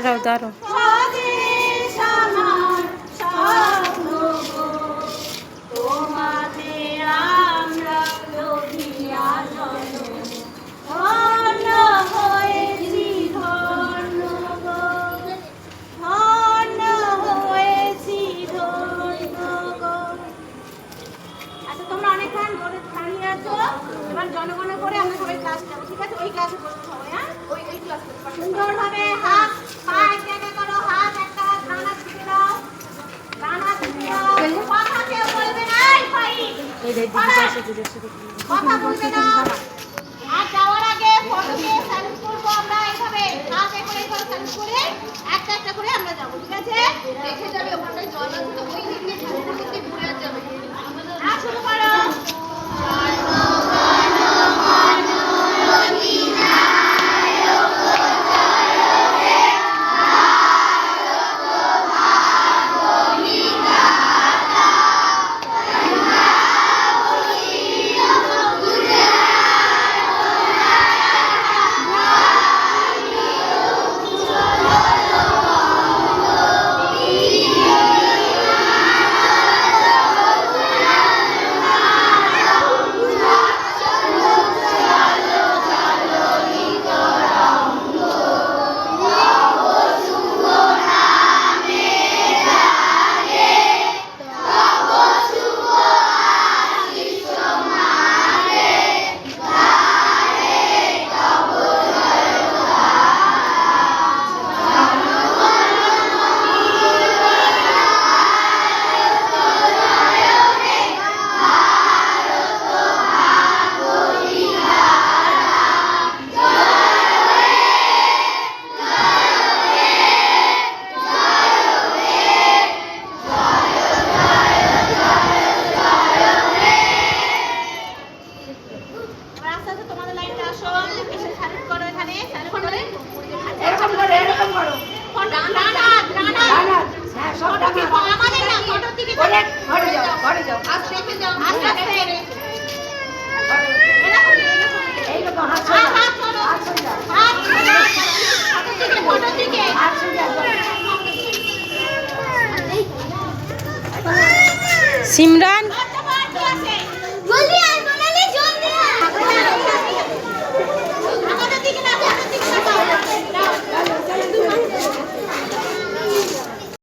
দাঁড়াও দাঁড়াও। জনগণ করে আমরা সবাই ক্লাস যাবো, ঠিক আছে? ওই ক্লাসে বসবো সবাই। হ্যাঁ, ওই ক্লাস সুন্দরভাবে হাত পা এক জায়গায় করো, হাত একটা হাত ডানা দিকে দাও, ডানা দিকে দাও। কথা কেউ বলবে না, কথা বলবে না। আর যাওয়ার আগে ফটোকে স্যালুট করবো আমরা এইভাবে, হাত করে এইভাবে স্যালুট করে একটা একটা করে আমরা যাবো, ঠিক আছে? দেখে যাবে ওখানে জল আছে তো, ওই দিক দিয়ে স্যালুট করতে ভুলে যাবে। শুরু করো। সিমরান